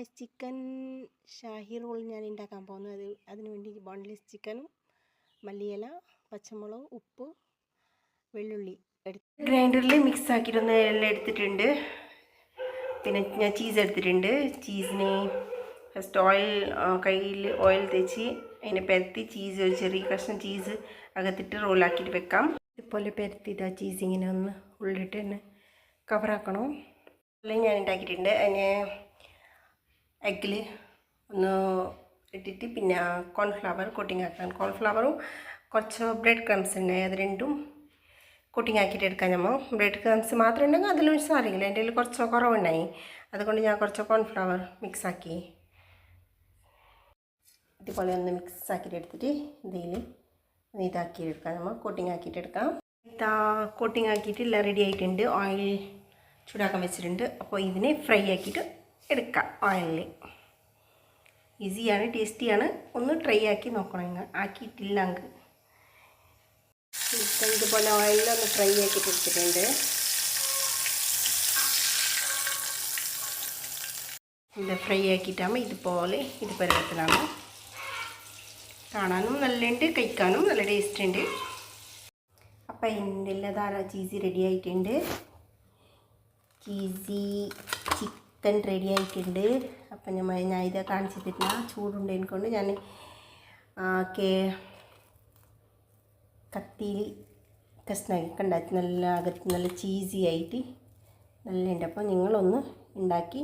Guys, chicken Shahi role ഞാൻ ഉണ്ടാക്കാൻ പോകുന്നത്. അതിന് വേണ്ടി ബോൺലെസ് ചിക്കനും മല്ലിയില, പച്ചമുളക്, ഉപ്പ്, വെള്ളുള്ളി ഗ്രൈൻഡറിൽ മിക്സ് ആക്കിയിട്ടൊന്ന് എല്ലാം എടുത്തിട്ടുണ്ട്. പിന്നെ ഞാൻ ചീസ് എടുത്തിട്ടുണ്ട്. ചീസിനെ ഫസ്റ്റ് കയ്യിൽ ഓയിൽ തേച്ച് അതിനെ പരത്തി ചീസ് ഒരു ചെറിയ കഷ്ണം ചീസ് അകത്തിട്ട് റോളാക്കിയിട്ട് വെക്കാം. ഇതുപോലെ പരത്തിയിട്ട് ആ ചീസ് ഇങ്ങനെ ഒന്ന് ഉള്ളിട്ട് തന്നെ കവറാക്കണം. എല്ലാം ഞാൻ ഉണ്ടാക്കിയിട്ടുണ്ട്. അതിന് എഗ്ഗിൽ ഒന്ന് ഇട്ടിട്ട് പിന്നെ കോൺഫ്ലവർ കോട്ടിങ് ആക്കാൻ, കോൺഫ്ലവറും കുറച്ച് ബ്രെഡ് ക്രംസ് ഉണ്ട്, അത് രണ്ടും കോട്ടിങ് ആക്കിയിട്ട് എടുക്കാൻ. നമ്മൾ ബ്രെഡ് ക്രംസ് മാത്രം ഉണ്ടെങ്കിൽ അതിലും സാറിയില്ല, എൻ്റെ കയ്യിൽ കുറച്ച് കുറവുണ്ടായി, അതുകൊണ്ട് ഞാൻ കുറച്ച് കോൺഫ്ലവർ മിക്സാക്കി ഇതുപോലെ ഒന്ന് മിക്സ് ആക്കിയിട്ട് എടുത്തിട്ട് ഇതിൽ ഇതാക്കി എടുക്കാം. നമ്മൾ കോട്ടിങ് ആക്കിയിട്ട് എടുക്കാം. കോട്ടിങ് ആക്കിയിട്ട് എല്ലാം റെഡി ആയിട്ടുണ്ട്. ഓയിൽ ചൂടാക്കാൻ വെച്ചിട്ടുണ്ട്. അപ്പോൾ ഇതിനെ ഫ്രൈ ആക്കിയിട്ട് എടുക്കാം ഓയിലിൽ. ഈസിയാണ്, ടേസ്റ്റിയാണ്. ഒന്ന് ട്രൈ ആക്കി നോക്കണം. നിങ്ങൾ ആക്കിയിട്ടില്ല എങ്കിൽ ഇതുപോലെ ഓയിലൊന്ന് ഫ്രൈ ആക്കിയിട്ട് എടുത്തിട്ടുണ്ട്. ഇത് ഫ്രൈ ആക്കിയിട്ടാകുമ്പോൾ ഇതുപോലെ ഇത് പരുവത്തിലാണ്. കാണാനും നല്ലുണ്ട്, കഴിക്കാനും നല്ല ടേസ്റ്റ് ഉണ്ട്. അപ്പം എൻ്റെ എല്ലാ ചീസി റെഡി ആയിട്ടുണ്ട്. ചീസി ചിക്കൻ റെഡി ആയിട്ടുണ്ട്. അപ്പം ഞാൻ ഇത് കാണിച്ചിട്ടില്ല, ചൂടുണ്ടതിനെ കൊണ്ട് ഞാൻ കത്തിയിൽ കഷ്ണമൊക്കെ ഉണ്ടാക്കി നല്ല അകത്ത് നല്ല ചീസി ആയിട്ട് നല്ല ഉണ്ട്. അപ്പോൾ നിങ്ങളൊന്ന് ഉണ്ടാക്കി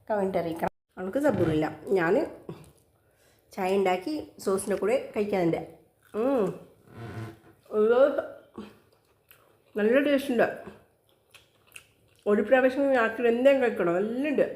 കമൻറ്റ് അറിയിക്കണം. അവൾക്ക് സബൂറില്ല, ഞാൻ ചായ ഉണ്ടാക്കി സോസിൻ്റെ കൂടെ കഴിക്കാനുണ്ട്. നല്ല ടേസ്റ്റ് ഉണ്ട്. ഒരു പ്രാവശ്യം രാത്രി എന്തെങ്കിലും കഴിക്കണം, നല്ലുണ്ട്.